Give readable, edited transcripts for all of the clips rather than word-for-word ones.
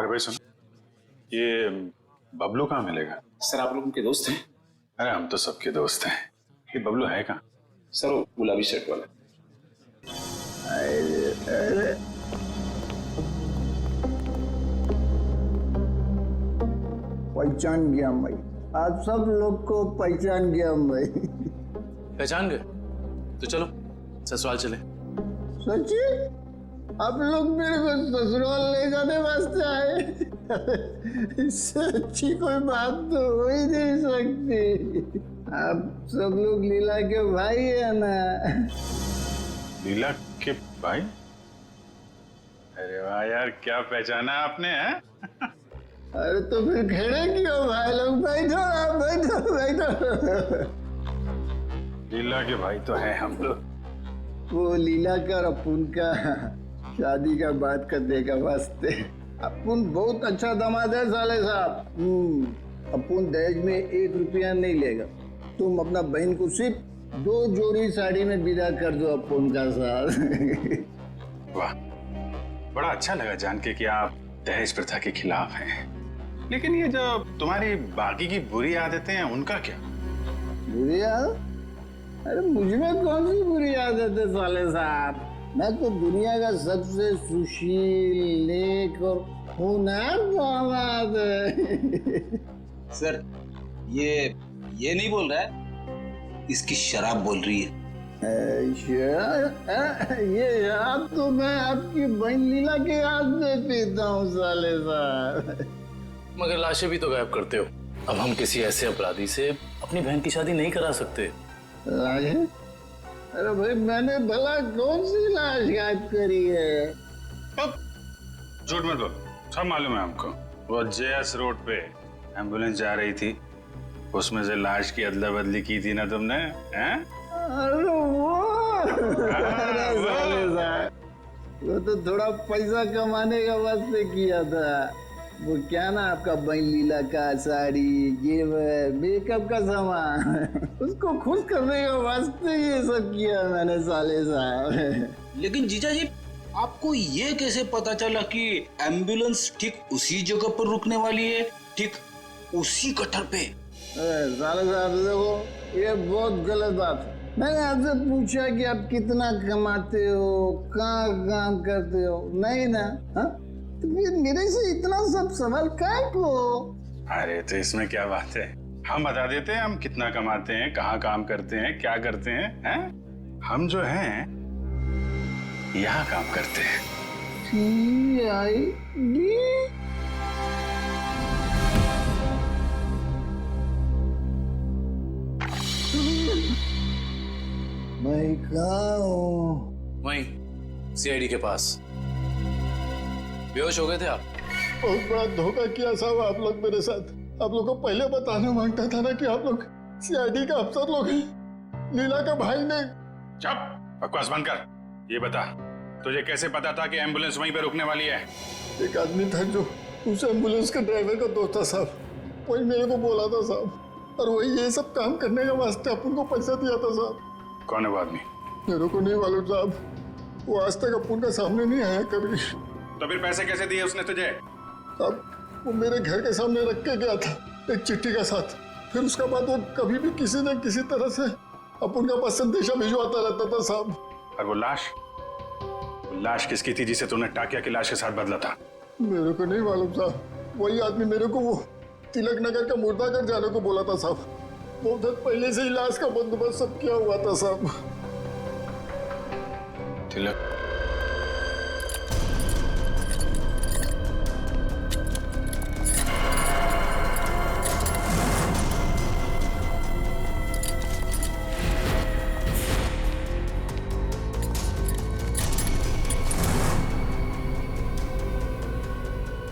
अरे भाई सुनो, ये बबलू कहाँ मिलेगा? सर आप लोग उनके दोस्त हैं? अरे हम तो सबके दोस्त हैं। ये बबलू है कहाँ? सर वो गुलाबी शर्ट वाला। अरे पहचान गया मैं, आप सब लोग को पहचान गया मैं। पहचान गए? तो चलो ससुराल चले। सच्ची? आप लोग मेरे को ससुराल ले जाने वास्ते आए? इससे अच्छी कोई बात तो हो ही नहीं सकती। आप सब लोग लीला के भाई है ना? लीला के भाई? अरे वाह यार, क्या पहचाना आपने है? अरे तो फिर खड़े क्यों भाई लोग? बैठो आप, बैठो बैठो। लीला के भाई तो है हम लोग। वो लीला का और अपुन का शादी का बात करने का वास्ते। अपुन बहुत अच्छा दामाद है साले साहब। अपुन दहेज में 1 रुपया नहीं लेगा। तुम अपना बहन को सिर्फ 2 जोड़ी साड़ी में विदा कर दो अपुन का साथ। वाह, बड़ा अच्छा लगा जान के कि आप दहेज प्रथा के खिलाफ हैं। लेकिन ये जो तुम्हारी बाकी की बुरी आदतें हैं उनका क्या? बुरी आदत? अरे मुझमें कौन सी बुरी आदत है साले साहब? मैं तो दुनिया का सबसे सुशील, नेक और होनहार दामाद है। सर ये नहीं बोल रहा है, इसकी शराब बोल रही है। ये शराब तो मैं आपकी बहन लीला के हाथ में पीता हूँ साले साहब। मगर लाशें भी तो गायब करते हो। अब हम किसी ऐसे अपराधी से अपनी बहन की शादी नहीं करा सकते। लाशें? अरे भाई मैंने भला कौन सी लाश गायब करी है? अब झूठ मत बोलो, सब मालूम है हमको। वो जेएस रोड पे एम्बुलेंस जा रही थी, उसमें से लाश की अदला बदली की थी ना तुमने? हैं? अरे वो साले साहब, वो तो थोड़ा पैसा कमाने का वास्ते किया था। वो क्या ना आपका बहन लीला का साड़ी, जेवर, मेकअप का सामान, उसको खुश करने के वास्ते ये सब किया मैंने साले साहब। लेकिन जीजा जी, आपको ये कैसे पता चला कि एम्बुलेंस ठीक उसी जगह पर रुकने वाली है, ठीक उसी कटर पे? साले साहब देखो, ये बहुत गलत बात है। मैंने आपसे पूछा कि आप कितना कमाते हो, कहाँ काम करते हो, नहीं ना? हाँ? तो फिर मेरे से इतना सब सवाल काहे को? अरे तो इसमें क्या बात है, हम बता देते हैं हम कितना कमाते हैं, कहाँ काम करते हैं, क्या करते हैं? हम जो हैं यहाँ काम करते हैं। CID? मैं कहाँ हूँ? वहीं सीआईडी के पास। बेहोश हो गए थे आप? बहुत बड़ा धोखा किया साहब आप लोग मेरे साथ। आप लोग को पहले बताना मांगता था ना कि आप लोग सीआईडी का अफसर लोग हैं। लीला का भाई ने। चुप, बकवास बंद कर। ये बता, तुझे कैसे पता था कि एम्बुलेंस वहीं पे रुकने वाली है? एक आदमी था जो उस एम्बुलेंस के ड्राइवर का दोस्त था साहब, वही मेरे को बोला था साहब, और वही ये सब काम करने के वास्ते अपन को पैसा दिया था साहब। कौन है वो आदमी? मेरे को नहीं मालूम साहब, वो आज तक अपन का सामने नहीं आया कभी। तो फिर पैसे कैसे दिए उसने तुझे? अब वो मेरे घर के सामने रख के गया था एक चिट्ठी के साथ। फिर उसके बाद वो कभी भी किसी न किसी तरह से अपन का पास संदेशा भिजवाता रहता था साहब। और वो लाश किसकी थी जिसे तूने टाकिया की लाश के साथ बदला था? मेरे को नहीं मालूम साहब, वही आदमी मेरे को वो तिलक नगर का मुर्दाघर जाने को बोला था साहब। बहुत दिन पहले से ही लाश का बंदोबस्त सब किया हुआ था साहब। तिलक?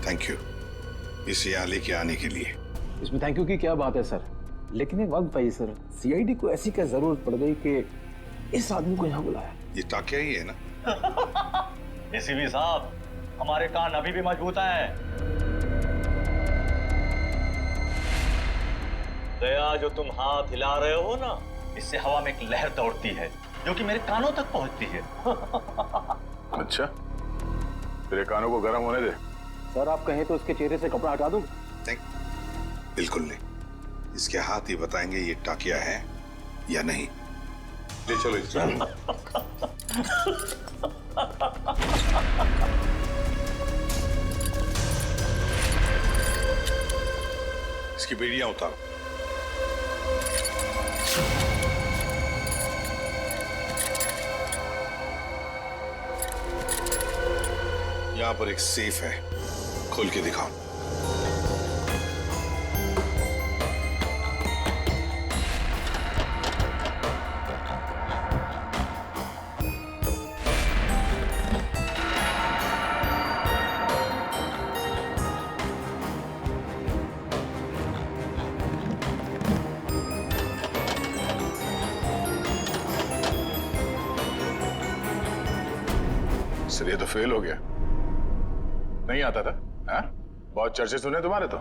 थैंक यू इस याली के आने के लिए। इसमें थैंक यू की क्या बात है सर, लेकिन एक वक्त भाई सर, सीआईडी को ऐसी क्या जरूरत पड़ गई कि इस आदमी को यहाँ बुलाया? ये टाकिया ही है ना? एसीपी साहब, हमारे कान अभी भी मजबूत हैं। दया, जो तुम हाथ हिला रहे हो ना, इससे हवा में एक लहर दौड़ती है जो कि मेरे कानों तक पहुंचती है। अच्छा, तेरे कानों को गर्म होने दे। सर आप कहें तो उसके चेहरे से कपड़ा हटा दूं? नहीं, बिल्कुल नहीं। इसके हाथ ही बताएंगे ये टाकिया है या नहीं। ले चलो इसे। इसकी बेड़ियां उतारो। यहां पर एक सेफ है, खोल के दिखाओ। सर ये तो फेल हो गया, नहीं आता था। हाँ? बहुत चर्चे सुने तुम्हारे तो।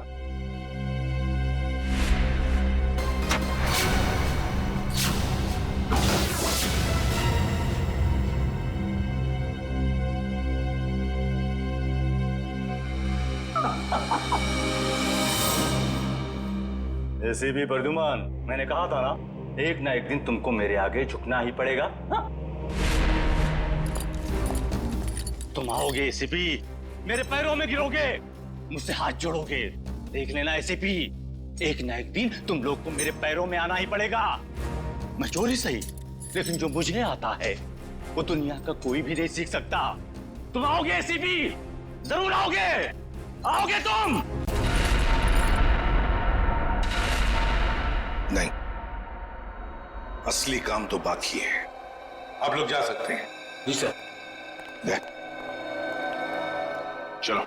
एसीपी प्रद्युमन, मैंने कहा था ना एक दिन तुमको मेरे आगे झुकना ही पड़ेगा। हाँ? तुम आओगे एसीपी, मेरे पैरों में गिरोगे, मुझसे हाथ जोड़ोगे। देख लेना एसीपी, एक ना एक दिन तुम लोग को मेरे पैरों में आना ही पड़ेगा। मैं चोरी सही, लेकिन जो मुझे आता है वो दुनिया का कोई भी नहीं सीख सकता। तुम आओगे एसीपी, जरूर आओगे, आओगे तुम। नहीं, असली काम तो बाकी है। आप लोग जा सकते हैं। जी सर। चलो।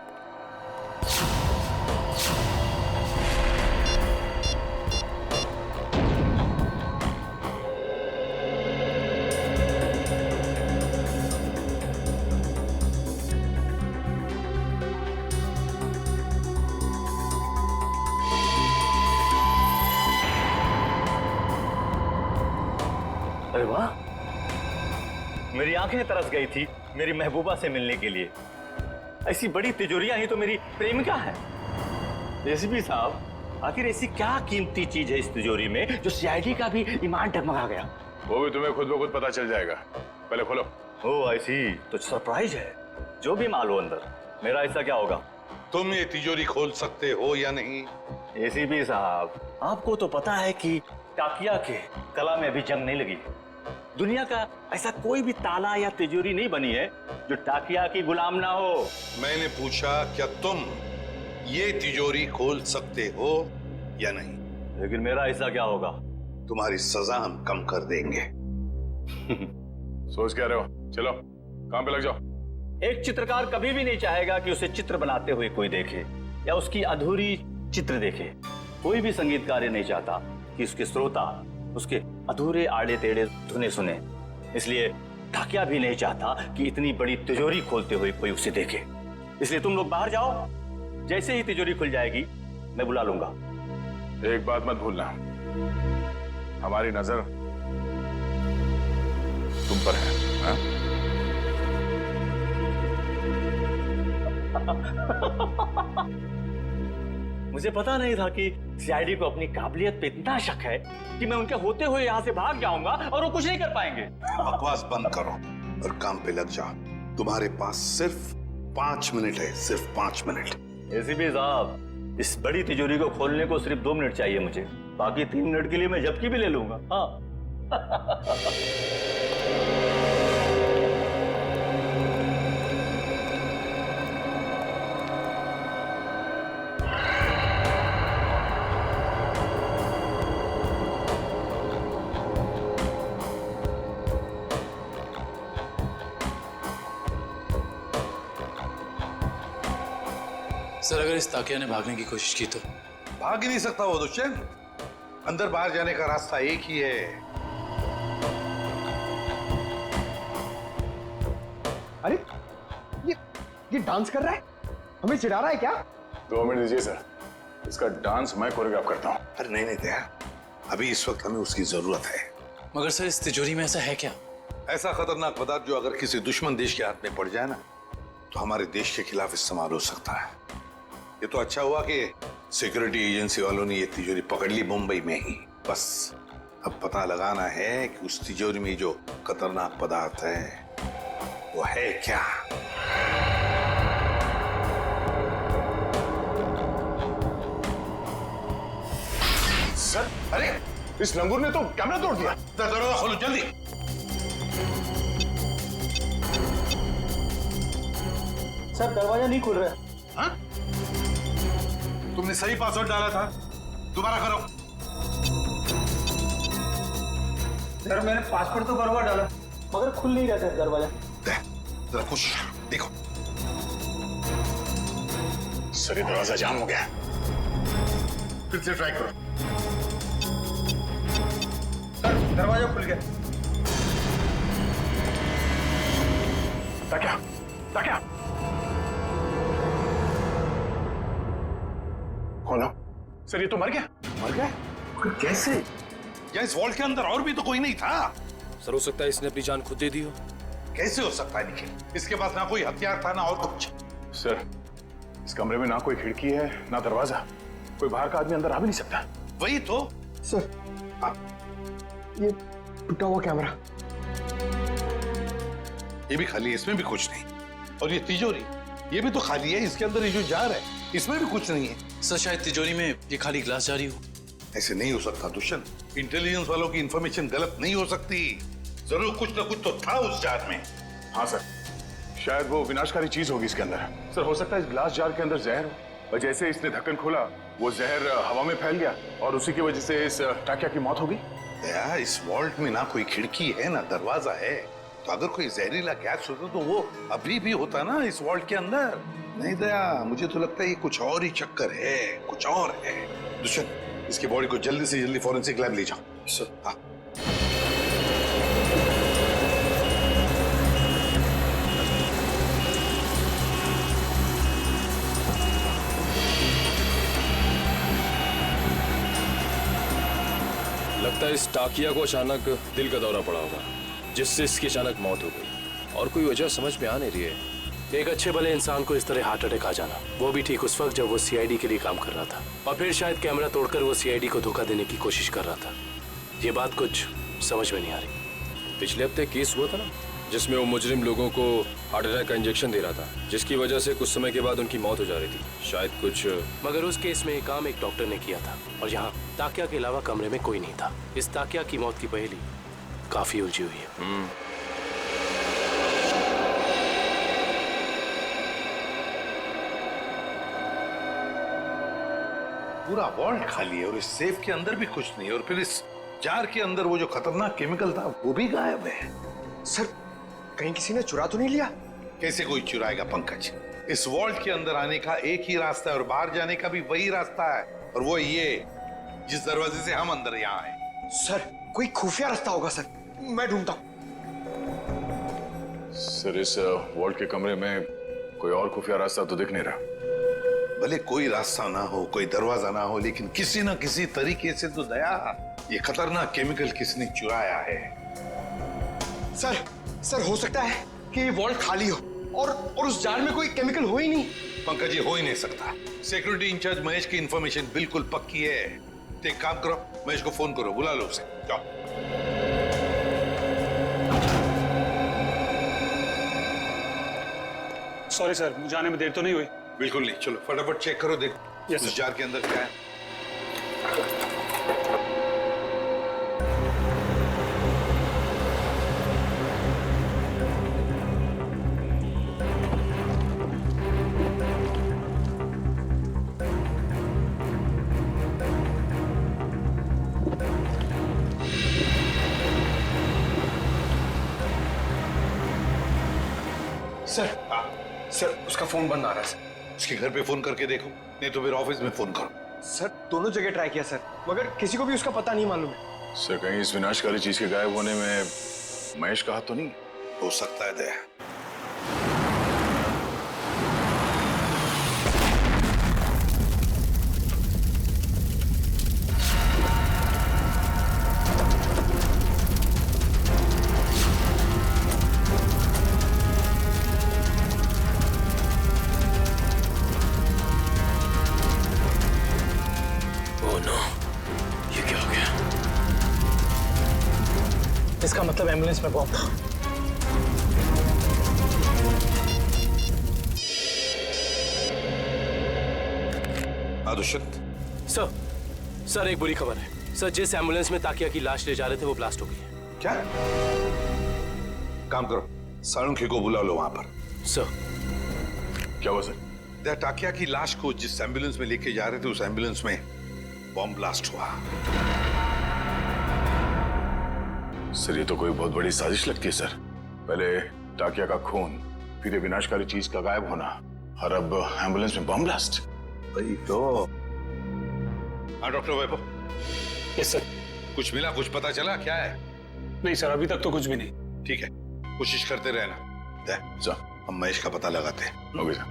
अरे वाह, मेरी आंखें तरस गई थी मेरी महबूबा से मिलने के लिए। ऐसी बड़ी तिजोरियां ही तो मेरी प्रेमिका है। एसीपी साहब, आखिर ऐसी क्या कीमती चीज है इस तिजोरी में जो सीआईडी का भी ईमान डगमगा गया? वो भी तुम्हें खुद ब खुद पता चल जाएगा, पहले खोलो। ओह आई सी, तो सरप्राइज है। जो भी माल हो अंदर, मेरा ऐसा क्या होगा? तुम ये तिजोरी खोल सकते हो या नहीं? एसीपी साहब, आपको तो पता है कि टाकिया के कला में अभी जंग नहीं लगी। दुनिया का ऐसा कोई भी ताला या तिजोरी नहीं बनी है जो टाकिया की गुलाम ना हो। मैंने पूछा क्या तुम ये तिजोरी खोल सकते हो या नहीं? लेकिन मेरा ऐसा क्या होगा? तुम्हारी सजा हम कम कर देंगे। सोच क्या रहे हो? चलो काम पे लग जाओ। एक चित्रकार कभी भी नहीं चाहेगा कि उसे चित्र बनाते हुए कोई देखे या उसकी अधूरी चित्र देखे। कोई भी संगीतकार ये नहीं चाहता कि उसके श्रोता उसके अधूरे आड़े टेढ़े धुने सुने। इसलिए टाकिया भी नहीं चाहता कि इतनी बड़ी तिजोरी खोलते हुए कोई उसे देखे। इसलिए तुम लोग बाहर जाओ, जैसे ही तिजोरी खुल जाएगी मैं बुला लूंगा। एक बात मत भूलना, हमारी नजर तुम पर है। हाँ? मुझे पता नहीं था कि सीआईडी को अपनी काबिलियत पे इतना शक है कि मैं उनके होते हुए यहाँ से भाग जाऊंगा और वो कुछ नहीं कर पाएंगे। बकवास बंद करो और काम पे लग जाओ। तुम्हारे पास सिर्फ 5 मिनट है, सिर्फ 5 मिनट। एसीपी साहब, इस बड़ी तिजोरी को खोलने को सिर्फ 2 मिनट चाहिए मुझे, बाकी 3 मिनट के लिए मैं झपकी भी ले लूंगा। हाँ। सर अगर इस ताकिया ने भागने की कोशिश की तो? भाग ही नहीं सकता वो दुष्यंत। अंदर बाहर जाने का रास्ता एक ही है। अरे ये डांस कर रहा है, हमें चिढ़ा रहा है क्या? 2 मिनट दीजिए सर, इसका डांस मैं कोरियोग्राफ करता हूँ। अरे नहीं दया, अभी इस वक्त हमें उसकी जरूरत है। मगर सर इस तिजोरी में ऐसा है क्या? ऐसा खतरनाक पदार्थ जो अगर किसी दुश्मन देश के हाथ में पड़ जाए ना तो हमारे देश के खिलाफ इस्तेमाल हो सकता है। ये तो अच्छा हुआ कि सिक्योरिटी एजेंसी वालों ने ये तिजोरी पकड़ ली मुंबई में ही। बस अब पता लगाना है कि उस तिजोरी में जो खतरनाक पदार्थ है वो है क्या। सर, अरे इस लंगूर ने तो कैमरा तोड़ दिया। दरवाजा खोलो जल्दी। सर दरवाजा नहीं खुल रहा है। हाँ? तुमने सही पासवर्ड डाला था, दोबारा करो। सर मैंने पासवर्ड तो बराबर डाला मगर खुल नहीं रहा था दरवाजा। जरा कोशिश देखो। सर ये दरवाजा जाम हो गया। फिर से ट्राई करो। सर दरवाजा खुल गया। ताक्या, ताक्या। खोलो। सर ये तो मर गया। मर गया? कैसे? या इस वॉल्ट के अंदर और भी तो कोई नहीं था। सर हो सकता है इसने अपनी जान खुद दे दी हो। कैसे हो सकता है निखिल? इसके पास ना कोई हथियार था ना और कुछ। सर इस कमरे में ना कोई खिड़की है ना दरवाजा, कोई बाहर का आदमी अंदर आ भी नहीं सकता। वही तो। सर ये टूटा हुआ कैमरा। ये भी खाली है, इसमें भी कुछ नहीं। और ये तिजोरी, ये भी तो खाली है। इसके अंदर ये जो जार है इसमें भी कुछ नहीं है। सर शायद तिजोरी में ये खाली ग्लास जारी हो। ऐसे नहीं हो सकता दुष्यंत। इंटेलिजेंस वालों की इंफॉर्मेशन गलत नहीं हो सकती। जरूर कुछ ना कुछ तो था उस जार में। हाँ सर, शायद वो विनाशकारी चीज होगी इसके अंदर। सर हो सकता है इस ग्लास जार के अंदर जहर हो, और जैसे इसने ढक्कन खोला वो जहर हवा में फैल गया और उसी की वजह से इस टाकिया की मौत हो गई। दया, इस वॉल्ट में ना कोई खिड़की है ना दरवाजा है, तो अगर कोई जहरीला गैस होता तो वो अभी भी होता ना इस वॉल्ट के अंदर। नहीं दया, मुझे तो लगता है ये कुछ और ही चक्कर है, कुछ और है। दुष्यंत, इसकी बॉडी को जल्दी से जल्दी फॉरेंसिक लैब ले जाओ। सर हाँ। लगता है इस टाकिया को अचानक दिल का दौरा पड़ा होगा जिससे इसकी अचानक मौत हो गई, और कोई वजह समझ में आ नहीं रही है। एक अच्छे भले इंसान को इस तरह हार्ट अटैक आ जाना, वो भी ठीक उस वक्त जब वो सीआईडी के लिए काम कर रहा था, और फिर शायद कैमरा तोड़कर वो सीआईडी को धोखा देने की कोशिश कर रहा था। ये बात कुछ समझ में नहीं आ रही। पिछले हफ्ते केस हुआ था ना जिसमें वो मुजरिम लोगों को हार्ट अटैक का इंजेक्शन दे रहा था, जिसकी वजह से कुछ समय के बाद उनकी मौत हो जा रही थी। शायद कुछ, मगर उस केस में काम एक डॉक्टर ने किया था, और यहाँ ताकिया के अलावा कमरे में कोई नहीं था। इस ताकिया की मौत की पहेली काफी उलझी हुई है। पूरा वॉल्ट खाली है और इस सेफ के अंदर भी कुछ नहीं, और फिर इस जार के अंदर वो जो खतरनाक केमिकल था वो भी गायब है। सर कहीं किसी ने चुरा तो नहीं लिया? कैसे कोई चुराएगा पंकज? इस वॉल्ट के अंदर आने का एक ही रास्ता है और बाहर जाने का भी वही रास्ता है, और वो ये जिस दरवाजे से हम अंदर यहाँ आए। सर कोई खुफिया रास्ता होगा सर, मैं ढूंढता हूँ। सर इस वॉल्ट के कमरे में कोई और खुफिया रास्ता तो दिख नहीं रहा। भले कोई रास्ता ना हो, कोई दरवाजा ना हो, लेकिन किसी ना किसी तरीके से तो दया ये खतरनाक केमिकल किसने चुराया है। सर हो सकता है कि ये वॉल्ट खाली हो और उस जार में कोई केमिकल हो ही नहीं। पंकज ये हो ही नहीं सकता। सिक्योरिटी इंचार्ज महेश की इंफॉर्मेशन बिल्कुल पक्की है। तो एक काम करो, महेश को फोन करो, बुला लो उसे। जाओ। सॉरी सर, मुझे आने में देर तो नहीं हुई? बिल्कुल नहीं, चलो फटाफट चेक करो, देखो उस जार के अंदर क्या है। सर उसका फोन बंद आ रहा है सर। उसके घर पे फोन करके देखो, नहीं तो फिर ऑफिस में फोन करो। सर दोनों जगह ट्राई किया सर, मगर किसी को भी उसका पता नहीं मालूम है। सर कहीं इस विनाशकारी चीज के गायब होने में महेश का हाथ तो नहीं? हो सकता है दया। इसका मतलब एम्बुलेंस में बॉम्ब था। दुष्यंत, सर एक बुरी खबर है सर। जिस एम्बुलेंस में ताकिया की लाश ले जा रहे थे वो ब्लास्ट हो गई है। क्या? काम करो, साळुंखे को बुला लो वहां पर। सर। क्या हुआ सर? टाकिया की लाश को जिस एम्बुलेंस में लेके जा रहे थे उस एम्बुलेंस में बॉम्ब ब्लास्ट हुआ। सर ये तो कोई बहुत बड़ी साजिश लगती है सर। पहले टाकिया का खून, फिर ये विनाशकारी चीज का गायब होना, और अब एम्बुलेंस में बॉम्ब ब्लास्ट। वही तो। हाँ डॉक्टर वैभव। Yes sir. कुछ मिला, कुछ पता चला क्या है? नहीं सर, अभी तक तो कुछ भी नहीं। ठीक है, कोशिश करते रहना। सर हम महेश का पता लगाते हैं। Okay sir.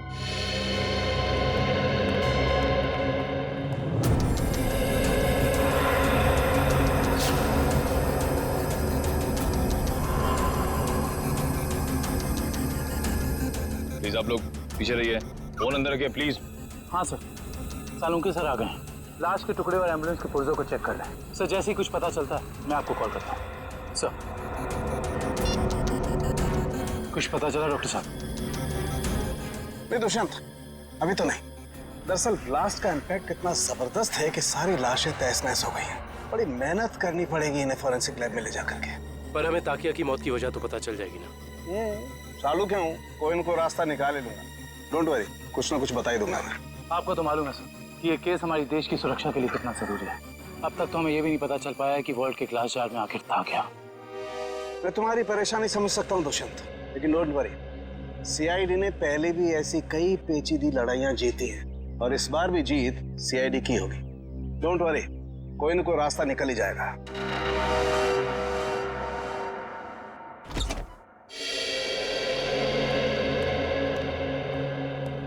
प्लीज आप लोग पीछे रहिए, फोन अंदर रखिए प्लीज। हाँ सर, सालुंके सर आ गए हैं। लाश के टुकड़े और एम्बुलेंस के पुर्जों को चेक कर लें सर। जैसे ही कुछ पता चलता है मैं आपको कॉल करता हूँ सर। कुछ पता चला डॉक्टर साहब? नहीं दुष्यंत, अभी तो नहीं। दरअसल ब्लास्ट का इम्पैक्ट इतना जबरदस्त है कि सारी लाशें तहस नहस हो गई हैं। बड़ी मेहनत करनी पड़ेगी इन्हें फॉरेंसिक लैब में ले जाकर के। पर हमें ताकिया की मौत की वजह तो पता चल जाएगी ना। चालू क्यों? कोई न कोई रास्ता निकाल ही लूंगा। डोंट वरी, कुछ ना कुछ बता ही दूंगा मैं। आपको तो मालूम है सर कि ये केस हमारी देश की सुरक्षा के लिए कितना जरूरी है। अब तक तो हमें ये भी नहीं पता चल पाया कि वर्ल्ड के ग्लास जार में आखिर था क्या। मैं तुम्हारी परेशानी समझ सकता हूँ दुष्यंत, लेकिन डोंट वरी, सीआईडी ने पहले भी ऐसी कई पेचीदी लड़ाइयां जीती हैं और इस बार भी जीत सीआईडी की होगी। डोंट वरी, कोई न कोई रास्ता निकल ही जाएगा।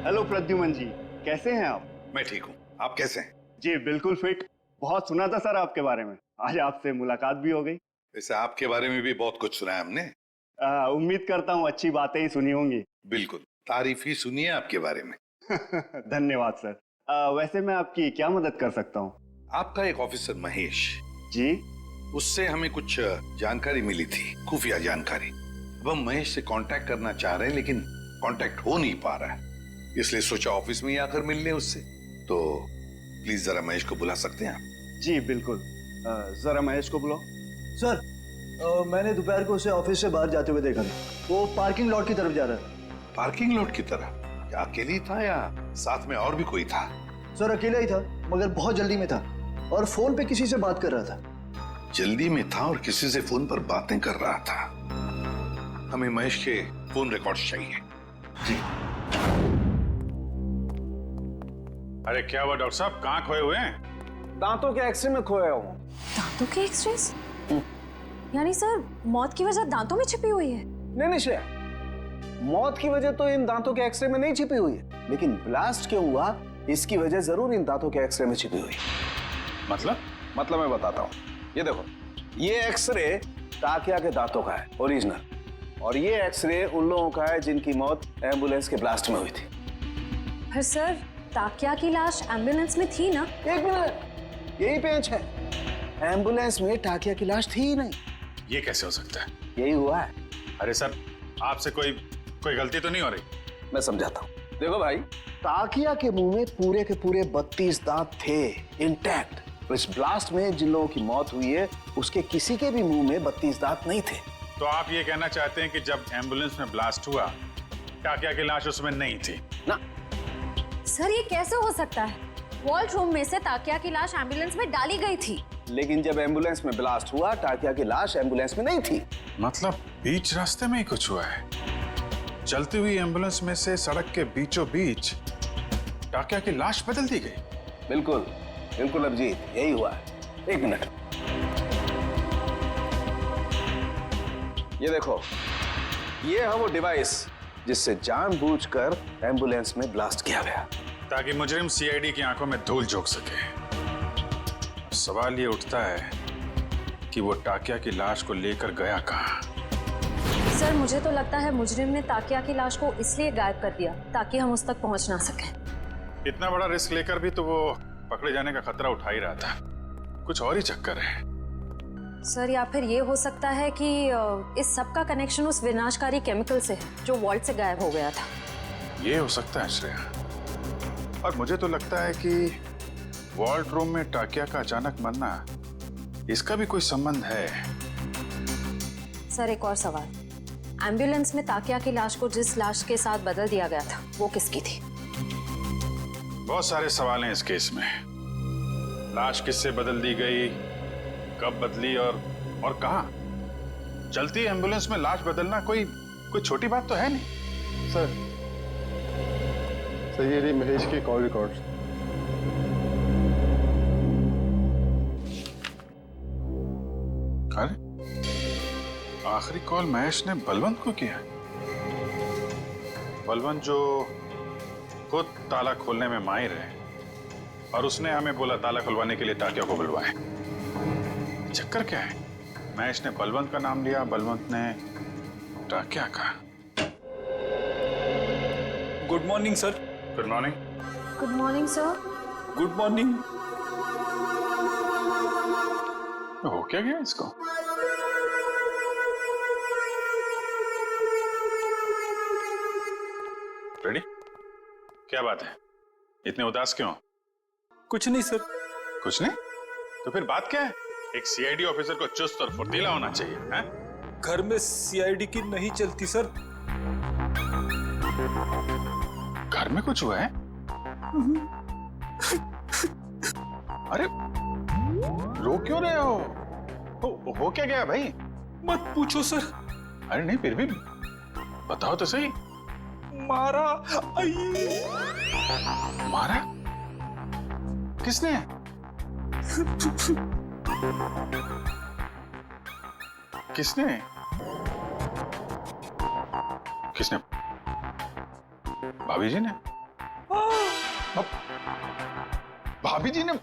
हेलो प्रद्युमन जी, कैसे हैं आप? मैं ठीक हूँ, आप कैसे हैं? जी बिल्कुल फिट। बहुत सुना था सर आपके बारे में, आज आपसे मुलाकात भी हो गई। वैसे आपके बारे में भी बहुत कुछ सुना है हमने। उम्मीद करता हूँ अच्छी बातें ही सुनी होंगी। बिल्कुल, तारीफ ही सुनी है आपके बारे में। धन्यवाद सर। वैसे मैं आपकी क्या मदद कर सकता हूँ? आपका एक ऑफिसर महेश जी, उससे हमें कुछ जानकारी मिली थी, खुफिया जानकारी। अब हम महेश से कांटेक्ट करना चाह रहे हैं लेकिन कांटेक्ट हो नहीं पा रहा है, इसलिए सोचा ऑफिस में ही आकर मिल लें उससे। तो प्लीज जरा महेश को बुला सकते हैं आप? जी बिल्कुल, जरा महेश को बुलाओ। सर मैंने दोपहर को उसे ऑफिस से बाहर जाते हुए देखा था। वो पार्किंग लॉट की तरफ जा रहा था। पार्किंग लॉट की तरफ? क्या अकेले ही था या साथ में और भी कोई था? सर अकेला ही था, मगर बहुत जल्दी में था और फोन पे किसी से बात कर रहा था। जल्दी में था और किसी से फोन पर बातें कर रहा था। हमें महेश के फोन रिकॉर्ड्स चाहिए। जी। अरे क्या हुआ डॉक्टर साहब, कहाँ खोए हुए हैं? दांतों के एक्सरे में खोया हूँ। दांतों के एक्सरेस? यानी सर मौत की वजह दांतों में छिपी हुई है? नहीं श्रेया, मौत की वजह तो इन दांतों के एक्सरे में नहीं छिपी हुई है, लेकिन ब्लास्ट क्यों हुआ इसकी वजह जरूर इन दांतों के एक्सरे में छिपी हुई है। मतलब मैं बताता हूँ। ये देखो, ये एक्सरे टाकिया के दांतों का है ओरिजिनल, और ये एक्सरे उन लोगों का है जिनकी मौत एम्बुलेंस के ब्लास्ट में हुई थी। पर सर ताकिया की लाश एम्बुलेंस में थी ना? एक मिनट, यही पेंच है। एम्बुलेंस में टाकिया की लाश थी ही नहीं। ये कैसे हो सकता है? यही हुआ है। अरे सर, आपसे कोई गलती तो नहीं हो रही? मैं समझाता हूँ। देखो भाई, टाकिया के मुंह में पूरे के पूरे 32 दांत थे इंटैक्ट। इस ब्लास्ट में जिन लोगों की मौत हुई है उसके किसी के भी मुंह में 32 दांत नहीं थे। तो आप ये कहना चाहते हैं कि जब एम्बुलेंस में ब्लास्ट हुआ टाकिया की लाश उसमें नहीं थी? ना सर, ये कैसे हो सकता है? वॉल्ट रूम में से ताकिया की लाश एम्बुलेंस में डाली गई थी, लेकिन जब एम्बुलेंस में ब्लास्ट हुआ टाकिया की लाश एम्बुलेंस में नहीं थी। मतलब बीच रास्ते में ही कुछ हुआ है? चलती हुई एम्बुलेंस में से सड़क के बीचों बीच टाकिया की लाश बदल दी गई? बिल्कुल बिल्कुल अभिजीत, यही हुआ है। एक मिनट, ये देखो, ये है वो डिवाइस जिससे जानबूझकर एम्बुलेंस में ब्लास्ट किया गया, ताकि मुजरिम सीआईडी की आंखों में धूल झोंक सके। सवाल ये उठता है कि वो टाकिया की लाश को लेकर गया कहाँ? सर मुझे तो लगता है मुजरिम ने ताकिया की लाश को इसलिए गायब कर दिया ताकि हम उस तक पहुंच ना सकें। इतना बड़ा रिस्क लेकर भी तो वो पकड़े जाने का खतरा उठा ही रहा था। कुछ और ही चक्कर है। सर या फिर ये हो सकता है कि इस सब का कनेक्शन उस विनाशकारी केमिकल से है जो वॉल्ट से गायब हो गया था। ये हो सकता है श्रेया, और मुझे तो लगता है कि वॉल्ट रूम में टाकिया का अचानक मरना, इसका भी कोई संबंध है। सर एक और सवाल, एम्बुलेंस में ताकिया की लाश को जिस लाश के साथ बदल दिया गया था वो किसकी थी? बहुत सारे सवाल हैं इस केस में। लाश किससे बदल दी गई, कब बदली और कहां? चलती एम्बुलेंस में लाश बदलना कोई छोटी बात तो है नहीं। सर ये रही महेश की कॉल रिकॉर्ड। अरे आखिरी कॉल महेश ने बलवंत को किया। बलवंत जो खुद ताला खोलने में माहिर है, और उसने हमें बोला ताला खुलवाने के लिए टाकिया को बुलवाए। चक्कर क्या है? महेश ने बलवंत का नाम लिया, बलवंत ने टाकिया का। Good morning sir. Good morning. Good morning sir. Good morning. हो क्या गया इसको? रेडी? क्या बात है, इतने उदास क्यों? कुछ नहीं सर। कुछ नहीं? तो फिर बात क्या है? एक सीआईडी ऑफिसर को चुस्त और फुर्तीला होना चाहिए, हैं? घर में सीआईडी की नहीं चलती सर। घर में कुछ हुआ है? अरे रो क्यों रहे हो क्या गया भाई? मत पूछो सर। अरे नहीं, फिर भी बताओ तो सही। मारा। मारा? किसने? किसने? किसने? भाभी जी ने? भाभी जी ने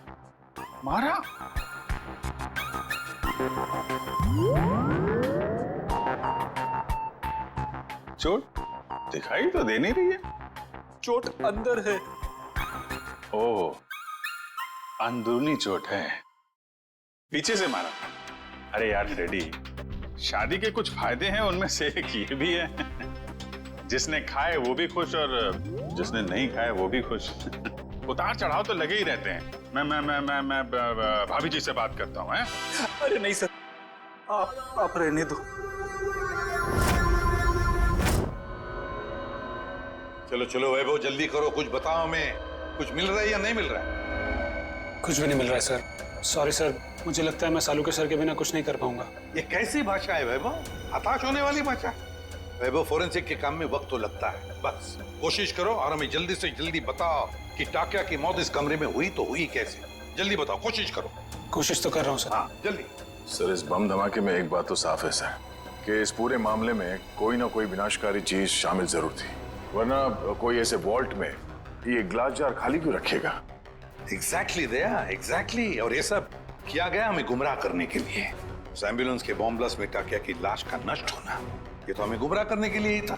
मारा? चोट दिखाई तो दे नहीं रही है। चोट अंदर है। ओह, अंदरूनी चोट है, पीछे से मारा। अरे यार रेडी, शादी के कुछ फायदे हैं, उनमें से एक ये भी है, जिसने खाए वो भी खुश और जिसने नहीं खाए वो भी खुश। उतार चढ़ाव तो लगे ही रहते हैं। मैं भाभी जी से बात करता हूँ। अरे नहीं सर, आप रहने दो। चलो चलो वैभव, जल्दी करो, कुछ बताओ हमें। कुछ मिल रहा है या नहीं मिल रहा है? कुछ भी नहीं मिल रहा है सर। सॉरी सर, मुझे लगता है मैं सालू सर के बिना कुछ नहीं कर पाऊंगा। ये कैसी भाषा है वैभव? हताश होने वाली भाषा। वैभव, फोरेंसिक के काम में वक्त तो लगता है, बस कोशिश करो और हमें जल्दी से जल्दी बताओ कि टाकिया की मौत इस कमरे में हुई तो हुई कैसे। जल्दी बताओ, कोशिश करो। कोशिश तो कर रहा हूँ सर। हाँ जल्दी। सर इस बम धमाके में एक बात तो साफ है सर, कि इस पूरे मामले में कोई ना कोई विनाशकारी चीज शामिल जरूर थी, वरना कोई ऐसे वॉल्ट में ये ग्लास जार खाली क्यों रखेगा? एग्जैक्टली दया, एग्जैक्टली। और ये सब किया गया हमें गुमराह करने के लिए। उस एम्बुलेंस के बॉम्ब ब्लास्ट में टाकिया की लाश का नष्ट होना, ये तो हमें गुमराह करने के लिए ही था,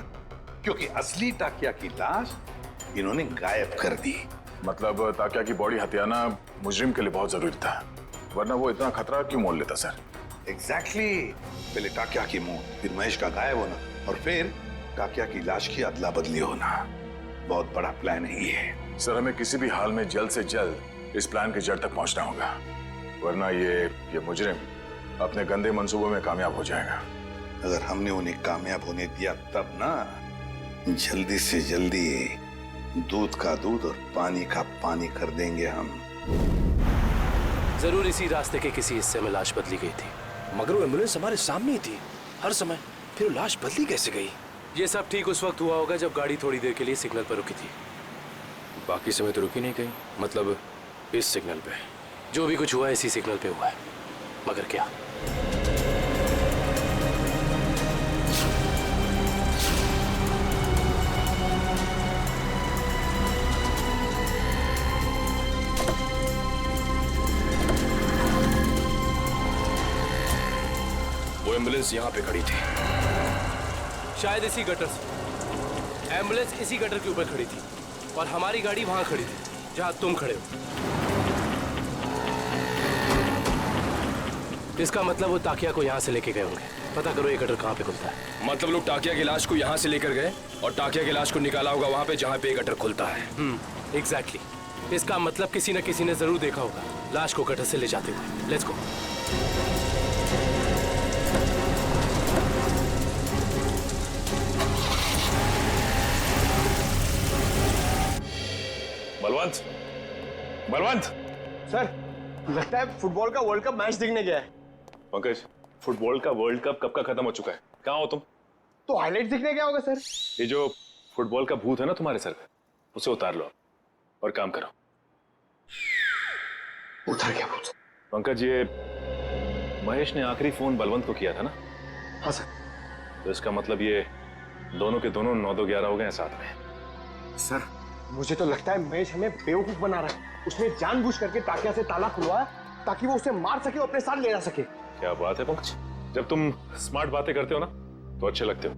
क्योंकि असली टाकिया की लाश इन्होंने गायब कर दी। मतलब टाकिया की बॉडी हथियाना मुजरिम के लिए बहुत जरूरी था, वरना वो इतना खतरा क्यों मोल लेता सर? एग्जैक्टली। पहले टाकिया की मौत, फिर महेश का गायब होना, और फिर टाकिया की लाश की अदला बदली होना। बहुत बड़ा प्लान है ये। सर हमें किसी भी हाल में जल्द से जल्द इस प्लान की जड़ तक पहुंचना होगा, वरना ये मुजरिम अपने गंदे मंसूबों में कामयाब हो जाएगा। अगर हमने उन्हें कामयाब होने दिया तब ना, जल्दी से जल्दी दूध का दूध और पानी का पानी कर देंगे हम। जरूर इसी रास्ते के किसी हिस्से में लाश बदली गई थी, मगर वो एम्बुलेंस हमारे सामने ही थी हर समय, फिर वो लाश बदली कैसे गई? ये सब ठीक उस वक्त हुआ होगा जब गाड़ी थोड़ी देर के लिए सिग्नल पर रुकी थी। बाकी समय तो रुकी नहीं गई, मतलब इस सिग्नल पे। जो भी कुछ हुआ है इसी सिग्नल पे हुआ है, मगर क्या? वो एम्बुलेंस यहाँ पे खड़ी थी, शायद इसी गटर से। एम्बुलेंस इसी गटर के ऊपर खड़ी थी और हमारी गाड़ी वहां खड़ी थी जहां तुम खड़े हो। इसका मतलब वो ताकिया को यहाँ से लेके गए होंगे। पता करो ये कटर कहाँ पे खुलता है। मतलब लोग टाकिया की लाश को यहाँ से लेकर गए और टाकिया की लाश को निकाला होगा वहाँ पे जहाँ पे ये कटर खुलता है। एग्जैक्टली। इसका मतलब किसी न किसी ने जरूर देखा होगा लाश को कटर से ले जाते हुए। Let's go. Balwant, Balwant. Sir लगता है फुटबॉल का वर्ल्ड कप मैच देखने गया है। पंकज, फुटबॉल का वर्ल्ड कप कब का खत्म हो चुका है? कहाँ हो तुम? तो हाईलाइट देखने गया होगा सर। ये जो फुटबॉल का भूत है ना तुम्हारे सर पे, उसे उतार लो और काम करो। उतार क्या भूत? पंकज, ये महेश ने आखिरी फोन बलवंत को किया था ना? हाँ सर। तो इसका मतलब ये दोनों के दोनों 9-2-11 हो गए हैं साथ में। सर मुझे तो लगता है महेश हमें बेवकूफ बना रहा है। उसने जानबूझ करके टाकिया से ताला खुलवाया ताकि वो उसे मार सके और अपने साथ ले जा सके। क्या बात है पंकज, जब तुम स्मार्ट बातें करते हो ना तो अच्छे लगते हो।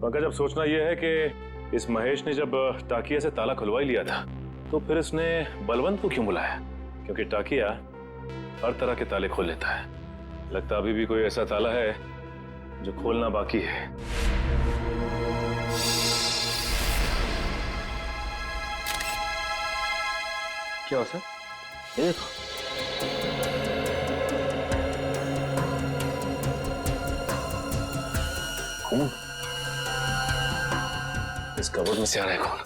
पंकज, अब सोचना यह है कि इस महेश ने जब टाकिया से ताला खुलवा ही लिया था तो फिर इसने बलवंत को क्यों बुलाया? क्योंकि टाकिया हर तरह के ताले खोल लेता है। लगता अभी भी कोई ऐसा ताला है जो खोलना बाकी है। क्या हो सर? ये देखो। खून इस कबर्ड में से आ रहा है। खून।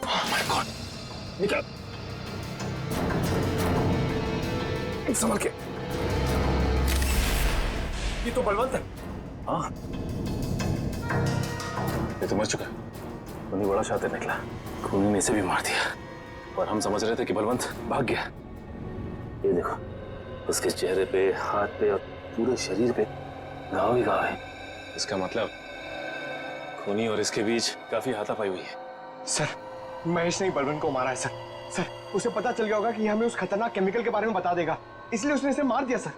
Oh my God! निकल। संभल के। ये तो बलवंत है। हाँ, ये तो मर चुका। उन्हीं बड़ा शातिर निकला। खूनी ने इसे भी मार दिया और हम समझ रहे थे कि बलवंत भाग गया। ये देखो, उसके चेहरे पे, हाथ पे और पूरे शरीर पे घाव ही घाव है। इसका मतलब खूनी और इसके बीच काफी हाथापाई हुई है। सर महेश ने बलवंत को मारा है सर। सर उसे पता चल गया होगा कि हमें उस खतरनाक केमिकल के बारे में बता देगा, इसलिए उसने इसे मार दिया सर।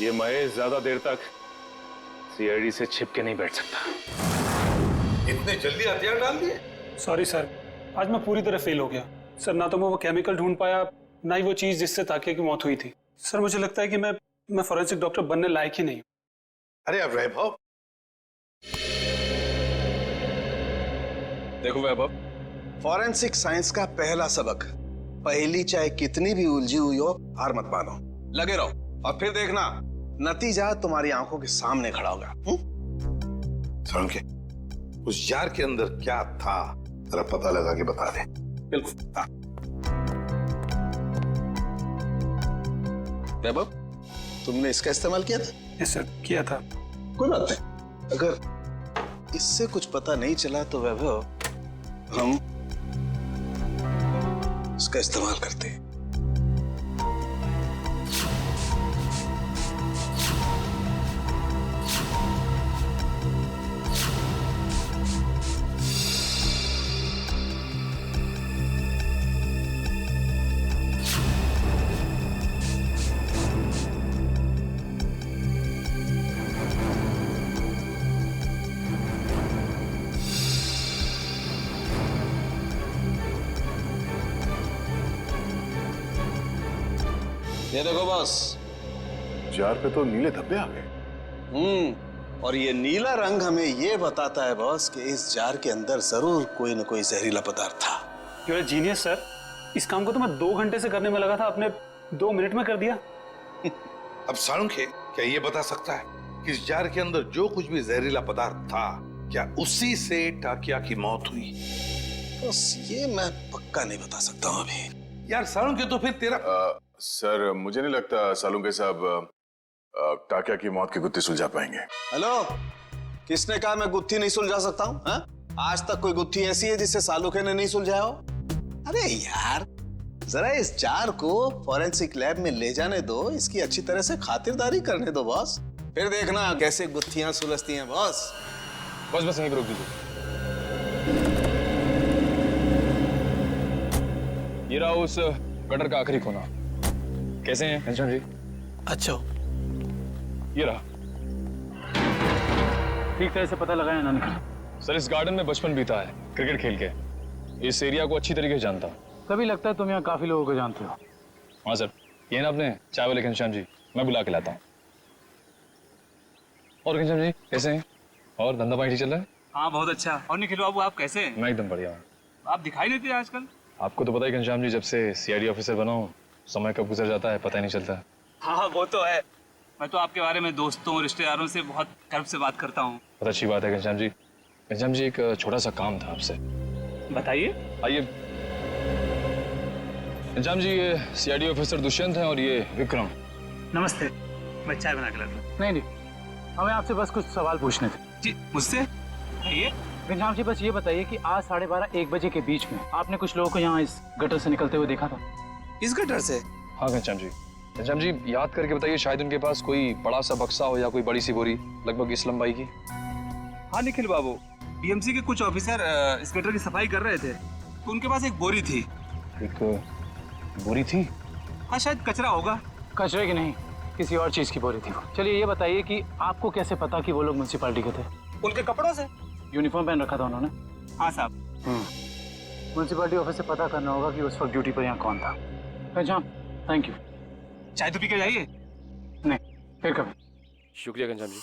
ये महेश ज्यादा देर तक सीआईडी से छिप के नहीं बैठ सकता। इतने जल्दी हथियार डाल दिए? सॉरी सर, आज मैं पूरी तरह फेल हो गया सर। ना तो मैं वो केमिकल ढूंढ पाया, ना ही वो चीज जिससे ताकिया की मौत हुई थी। सर मुझे लगता है कि मैं फॉरेंसिक डॉक्टर बनने लायक ही नहीं हूं। अरे अब वैभव, देखो वैभव, फॉरेंसिक साइंस का पहला सबक, पहली चाहे कितनी भी उलझी हुई हो हार मत मानो, लगे रहो और फिर देखना नतीजा तुम्हारी आंखों के सामने खड़ा होगा। सालुंखे, उस जार के अंदर क्या था जरा पता लगा के बता दे। बिल्कुल। हाँ। वैभव, तुमने इसका इस्तेमाल किया था? यस सर, किया था। कोई बात नहीं, अगर इससे कुछ पता नहीं चला तो वैभव हम इसका इस्तेमाल करते हैं। ये देखो बॉस, जार पे तो नीले धब्बे आ गए। और ये नीला रंग हमें ये बताता है बॉस कि इस जार के अंदर जरूर कोई न कोई जहरीला पदार्थ था। You are genius sir. इस काम को तो मैं 2 घंटे से करने में लगा था, आपने 2 मिनट में कर दिया। अब सालुंखे, क्या ये बता सकता है कि इस जार के अंदर जो कुछ भी जहरीला पदार्थ था, क्या उसी से टाकिया की मौत हुई? बस ये मैं पक्का नहीं बता सकता हूँ अभी। यार सालुंखे, तो फिर तेरा सर मुझे नहीं लगता सालुंखे साहब टाकिया की मौत की गुत्थी सुलझा पाएंगे। हेलो, किसने कहा मैं गुत्थी नहीं सुलझा सकता हूँ? आज तक कोई गुत्थी ऐसी है जिससे सालुंखे ने नहीं सुलझाया हो? अरे यार, जरा इस जार को फॉरेंसिक लैब में ले जाने दो, इसकी अच्छी तरह से खातिरदारी करने दो बॉस, फिर देखना कैसे गुत्थियां सुलझती हैं बॉस। बस यहीं पर रोक दीजिए। ये रहा उस कटर का आखिरी कोना। कैसे हैं घनश्याम जी? अच्छा, ये रहा। ठीक तरह से पता लगाया ना? सर इस गार्डन में बचपन बीता है क्रिकेट खेल के। इस एरिया को अच्छी तरीके से जानता हूँ। तभी लगता है तुम यहाँ काफी लोगों को जानते हो। हाँ सर, ये ना अपने चाय वाले घनश्याम जी, मैं बुला के लाता हूँ। और घनश्याम जी कैसे हैं? और धंधा पानी ठीक चल रहा है? हाँ बहुत अच्छा। और निखिल बाबू आप कैसे हैं? मैं एकदम बढ़िया हूँ। आप दिखाई नहीं देते आजकल। आपको तो पता ही घनश्याम जी, जब से सीआईडी ऑफिसर बना हूँ समय कब गुजर जाता है पता ही नहीं चलता। हाँ वो तो है। मैं तो आपके बारे में दोस्तों रिश्तेदारों से बहुत गर्व से बात करता हूँ। बहुत अच्छी बात है घनश्याम जी। घनश्याम जी एक छोटा सा काम था आपसे। बताइए। आइए। घनश्याम जी ये सीआईडी ऑफिसर दुष्यंत हैं और ये विक्रम। नमस्ते। मैं चाय बना के लाता हूँ। नहीं, हमें आपसे बस कुछ सवाल पूछने थे। जी मुझसे? घनश्याम जी बस ये बताइए कि आज 12:30-1 बजे के बीच में आपने कुछ लोगों को यहाँ इस गटर से निकलते हुए देखा था? इस गटर से? हाँ घनश्याम जी। घनश्याम जी याद करके बताइए, शायद उनके पास कोई बड़ा सा बक्सा हो या कोई बड़ी सी बोरी लगभग इस लंबाई की। हाँ निखिल बाबू, बीएमसी के कुछ ऑफिसर इस गटर की सफाई कर रहे थे तो उनके पास एक बोरी थी। एक बोरी थी? हाँ शायद कचरा होगा। कचरे की नहीं, किसी और चीज की बोरी थी वो। चलिए ये बताइए कि आपको कैसे पता कि वो लोग म्युनिसिपैलिटी के थे? उनके कपड़ों से। यूनिफॉर्म पहन रखा था उन्होंने? हाँ साहब। म्युनिसिपैलिटी ऑफिस से पता करना होगा कि उस वक्त ड्यूटी पर यहाँ कौन था। Ghanshyam thank you. चाय तो पी के जाइए। नहीं फिर कभी। शुक्रिया घनश्याम जी।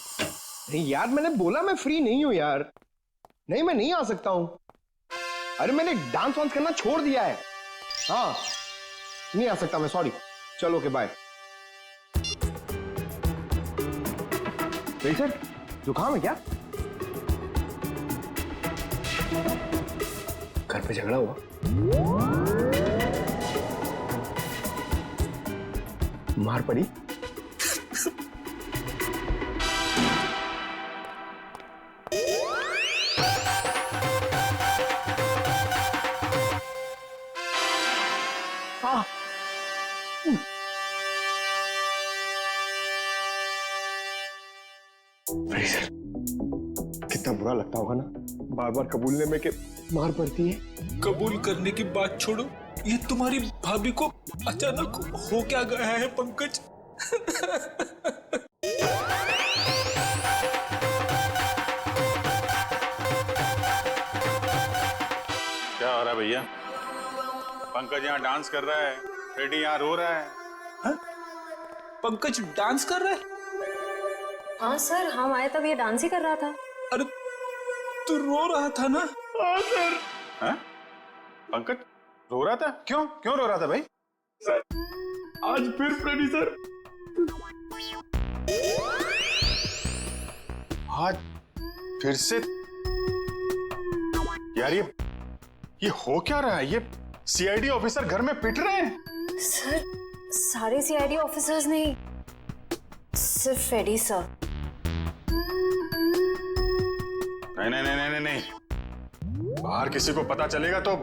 नहीं यार, मैंने बोला मैं फ्री नहीं हूँ यार। नहीं मैं नहीं आ सकता हूँ। अरे मैंने डांस वांस करना छोड़ दिया है। हाँ नहीं आ सकता मैं, सॉरी। चलो ओके बाय। सर जुकाम है क्या? घर पे झगड़ा हुआ? मार पड़ी? हाँ। सर कितना बुरा लगता होगा ना बार बार कबूलने में कि मार पड़ती है। कबूल करने की बात छोड़ो, ये तुम्हारी भाभी को अचानक हो क्या गया है पंकज? क्या हो रहा है भैया? पंकज यहाँ डांस कर रहा है, फ्रेडी यहाँ रो रहा है। हा? पंकज डांस कर रहा है? हाँ सर, हम आए तब ये डांस ही कर रहा था। अरे तू रो रहा था ना? हाँ सर। हाँ? पंकज रो रहा था? क्यों क्यों रो रहा था भाई? सर आज फिर फ्रेडी सर। आज फिर से? यार ये हो क्या रहा है? ये सीआईडी ऑफिसर घर में पिट रहे हैं। सर सारे सीआईडी ऑफिसर्स नहीं, सिर्फ फ्रेडी सर। नहीं नहीं नहीं नहीं नहीं, बाहर किसी को पता चलेगा तो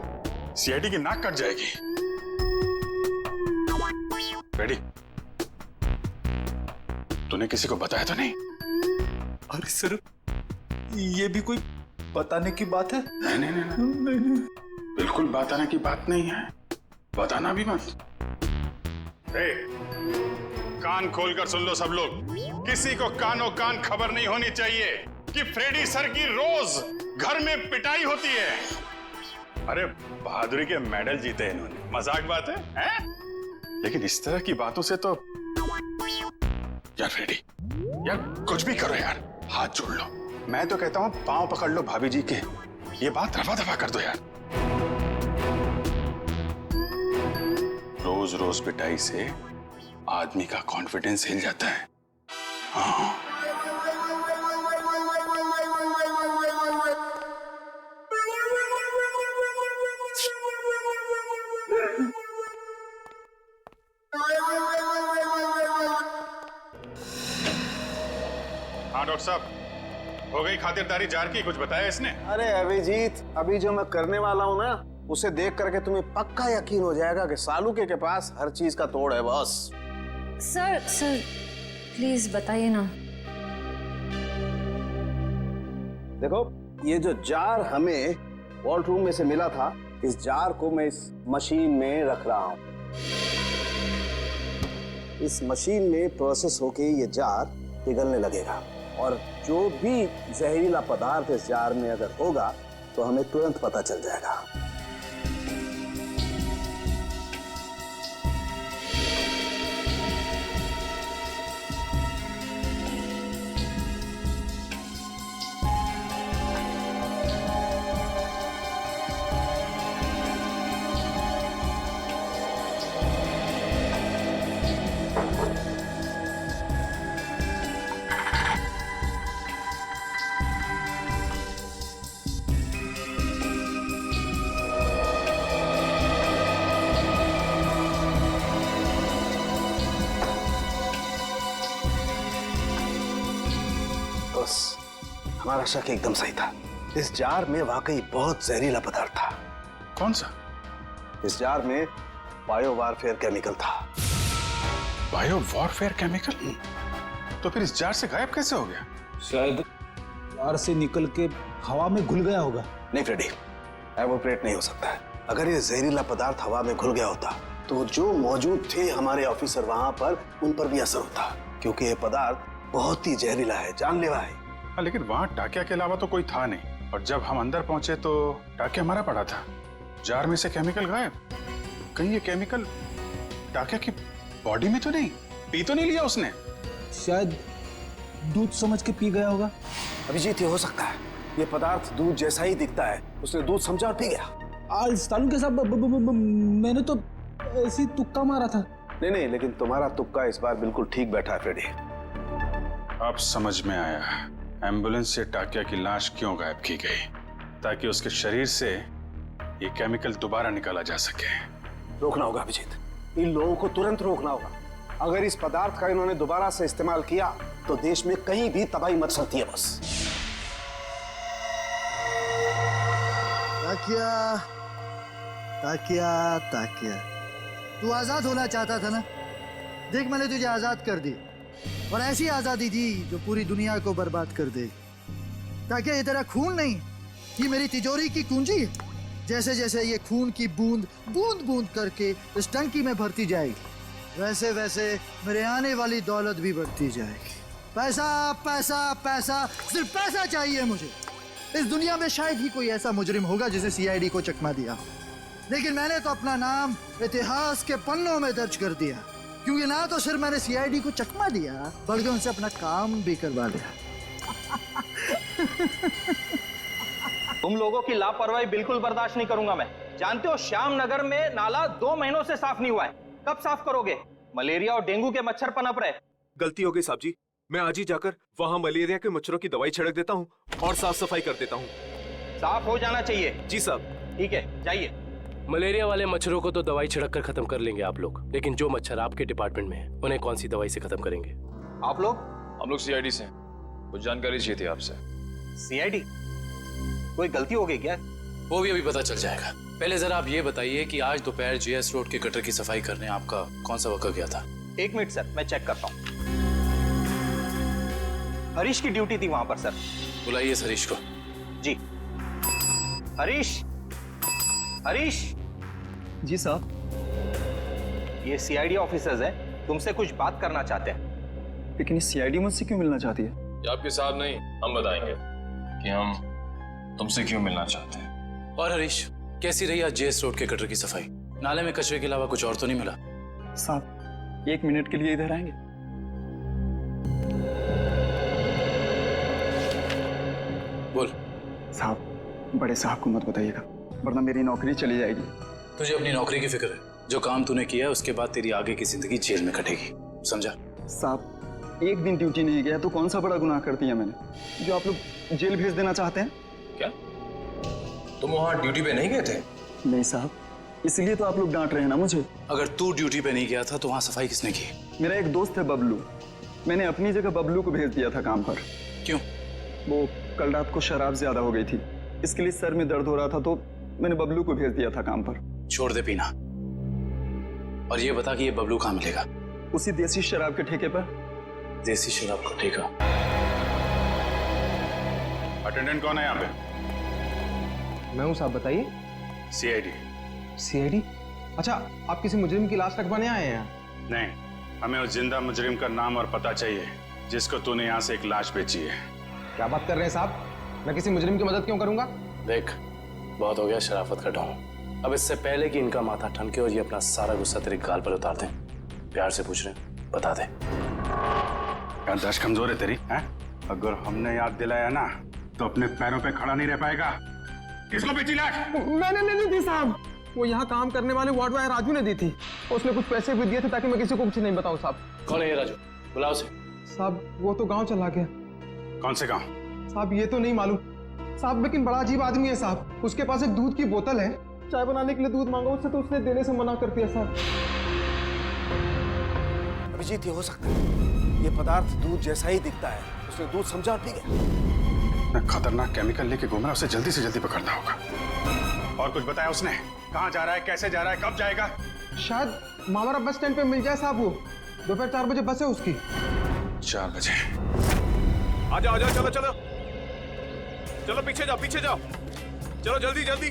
सीआईडी की नाक कट जाएगी। फ्रेडी, तूने किसी को बताया तो नहीं? अरे सर ये भी कोई बताने की बात है? नहीं नहीं नहीं, नहीं, नहीं। बिल्कुल बताने की बात नहीं है, बताना भी मत। कान खोलकर सुन लो सब लोग, किसी को कानों कान खबर नहीं होनी चाहिए कि फ्रेडी सर की रोज घर में पिटाई होती है। अरे बहादुरी के मेडल जीते इन्होंने, मजाक बात है, हैं? लेकिन इस तरह की बातों से तो यार फ्रेडी, यार कुछ भी करो यार, हाथ जोड़ लो। मैं तो कहता हूं पांव पकड़ लो भाभी जी के, ये बात रफा दफा कर दो यार। रोज रोज पिटाई से आदमी का कॉन्फिडेंस हिल जाता है। हाँ। हाँ डॉक्टर साहब, हो गई खातिरदारी जार की? कुछ बताया इसने? अरे अभिजीत, अभी जो मैं करने वाला हूँ ना, उसे देख करके तुम्हें पक्का यकीन हो जाएगा कि सालुके के पास हर चीज का तोड़ है बॉस। सर प्लीज बताइए ना। देखो ये जो जार हमें वॉल्ट रूम में से मिला था, इस जार को मैं इस मशीन में रख रहा हूँ। इस मशीन में प्रोसेस होके ये जार पिघलने लगेगा और जो भी जहरीला पदार्थ इस जार में अगर होगा तो हमें तुरंत पता चल जाएगा। हमारा शक एकदम सही था। इस जार में वाकई बहुत जहरीला पदार्थ था। कौन सा? इस जार में बायो वारफेयर केमिकल था। Bio warfare chemical? तो फिर इस जार से गायब कैसे हो गया? शायद जार से निकल के हवा में घुल गया होगा। नहीं फ्रेडी, एवोपरेट नहीं हो सकता है। अगर ये जहरीला पदार्थ हवा में घुल गया होता तो जो मौजूद थे हमारे ऑफिसर वहां पर, उन पर भी असर होता, क्योंकि ये पदार्थ बहुत ही जहरीला है, जानलेवा है। लेकिन वहां टाकिया के अलावा तो कोई था नहीं, और जब हम अंदर पहुंचे तो टाकिया मरा पड़ा था। जार में से केमिकल गायब। कहीं ये केमिकल टाकिया की बॉडी में तो नहीं, पी तो नहीं लिया उसने? शायद दूध समझ के पी गया होगा। अभिजीत, ये हो सकता है। ये पदार्थ दूध जैसा ही दिखता है, उसने दूध समझा और पी गया। तालू के साथ मैंने तो ऐसी तुक्का मारा था। नहीं, लेकिन तुम्हारा तुक्का इस बार बिल्कुल ठीक बैठा है फ्रेडी। अब समझ में आया एम्बुलेंस से टाकिया की लाश क्यों गायब की गई, ताकि उसके शरीर से ये केमिकल दोबारा निकाला जा सके। रोकना होगा अभिजीत, इन लोगों को तुरंत रोकना होगा। अगर इस पदार्थ का इन्होंने दोबारा से इस्तेमाल किया तो देश में कहीं भी तबाही मच सकती है। बस ताकिया, ताकिया, ताकिया, तू आजाद होना चाहता था ना? देख, मैंने तुझे आजाद कर दी, और ऐसी आजादी दी जो पूरी दुनिया को बर्बाद कर दे। ताकि ये तेरा खून नहीं, ये मेरी तिजोरी की कुंजी है। जैसे जैसे ये खून की बूंद बूंद बूंद करके इस टंकी में भरती जाएगी, वैसे वैसे मेरे आने वाली दौलत भी बढ़ती जाएगी। पैसा पैसा पैसा, सिर्फ पैसा चाहिए मुझे। इस दुनिया में शायद ही कोई ऐसा मुजरिम होगा जिसे सीआईडी को चकमा दिया, लेकिन मैंने तो अपना नाम इतिहास के पन्नों में दर्ज कर दिया, क्योंकि ना तो सिर्फ मैंने सीआईडी को चकमा दिया, बल्कि उनसे अपना काम भी करवा लिया। तुम लोगों की लापरवाही बिल्कुल बर्दाश्त नहीं करूंगा मैं। जानते हो, श्यामनगर में नाला 2 महीनों से साफ नहीं हुआ है। कब साफ करोगे? मलेरिया और डेंगू के मच्छर पनप रहे। गलती हो गई साहब जी, मैं आज ही जाकर वहाँ मलेरिया के मच्छरों की दवाई छिड़क देता हूँ और साफ सफाई कर देता हूँ। साफ हो जाना चाहिए। जी साहब। ठीक है, जाइए। मलेरिया वाले मच्छरों को तो दवाई छिड़क कर खत्म कर लेंगे आप लोग, लेकिन जो मच्छर आपके डिपार्टमेंट में है उन्हें कौन सी दवाई से खत्म करेंगे? आप लोग? हम लोग सीआईडी से, कुछ जानकारी चाहिए थी आपसे। सीआईडी? कोई गलती हो गई क्या? वो भी अभी पता चल जाएगा। पहले जरा आप ये बताइए कि आज दोपहर जीएस रोड के गटर की सफाई करने आपका कौन सा वक्त गया था? 1 मिनट सर, मैं चेक करता हूँ। हरीश की ड्यूटी थी वहां पर सर। बुलाइए इस हरीश को। जी। हरीश, हरीश। जी साहब। ये सीआईडी ऑफिसर्स हैं, तुमसे कुछ बात करना चाहते हैं। लेकिन सीआईडी मुझसे क्यों मिलना चाहती है? ये आपके साहब नहीं, हम बताएंगे कि हम तुमसे क्यों मिलना चाहते हैं। और हरीश, कैसी रही आज जेएस रोड के गटर की सफाई? नाले में कचरे के अलावा कुछ और तो नहीं मिला? साहब, 1 मिनट के लिए इधर आएंगे? बोल। साहब, बड़े साहब को मत बताइएगा, वरना मेरी नौकरी चली जाएगी। तुझे अपनी नौकरी की फिक्र है? जो काम तूने किया है उसके बाद तेरी आगे की जिंदगी जेल में कटेगी, समझा? साहब, 1 दिन ड्यूटी नहीं गया तो कौन सा बड़ा गुनाह कर दिया मैंने, जो आप लोग जेल भेज देना चाहते हैं? क्या तुम वहां ड्यूटी पे नहीं गए थे? नहीं साहब, इसलिए तो आप लोग डांट रहे हैं ना मुझे। अगर तू ड्यूटी पे नहीं गया था तो वहां सफाई किसने की? मेरा एक दोस्त है बबलू, मैंने अपनी जगह बबलू को भेज दिया था काम पर। क्यों? वो कल रात को शराब ज्यादा हो गई थी, इसके लिए सर में दर्द हो रहा था, तो मैंने बबलू को भेज दिया था काम पर। छोड़ दे पीना, और ये बता कि ये बबलू कहाँ मिलेगा? उसी देसी शराब के ठेके पर। देसी शराब का ठेका? अटेंडेंट कौन है यहाँ पे? मैं हूँ साहब, बताइए। सीआईडी। सीआईडी? अच्छा, आप किसी मुजरिम की लाश रखवाने आए हैं? नहीं, हमें उस जिंदा मुजरिम का नाम और पता चाहिए जिसको तूने यहाँ से एक लाश बेची है। क्या बात कर रहे हैं साहब? मैं किसी मुजरिम की मदद क्यों करूंगा? देख, बहुत हो गया शराफत का ढोंग। अब इससे पहले कि इनका माथा ठनके और ये अपना सारा गुस्सा तेरे गाल पर उतार दे, प्यार से पूछ रहे हैं, बता दे। याददाश्त कमजोर है तेरी, हैं? अगर हमने याद दिलाया ना तो अपने पैरों पे खड़ा नहीं रह पाएगा। किसको बेची लाश? मैंने नहीं दी साहब, वो यहाँ काम करने वाले वार्ड बॉय राजू ने दी थी। उसने कुछ पैसे भी दिए थे ताकि मैं किसी को कुछ नहीं बताऊं साहब। कौन है ये राजू? बुलाओ उसे। साहब वो तो गांव चला गया। कौन से गांव? साहब ये तो नहीं मालूम साहब, लेकिन बड़ा अजीब आदमी है साहब। उसके पास एक दूध की बोतल है, चाय बनाने के लिए दूध मांगा उससे तो उसने देने से मना कर दिया साहब। अभिजीत, ये हो सकता है ये पदार्थ दूध जैसा ही दिखता है, उसने दूध समझा और पी गया। खतरनाक केमिकल लेके घूम रहा है, उसे जल्दी से जल्दी पकड़ना होगा। और कुछ बताया उसने? कहाँ जा रहा है, कैसे जा रहा है, कब जाएगा? शायद मामरा बस स्टैंड पे मिल जाए साहब। वो दोपहर 4 बजे बस है उसकी। 4 बजे? आ जाओ चलो चलो चलो, पीछे जाओ पीछे जाओ, चलो जल्दी जल्दी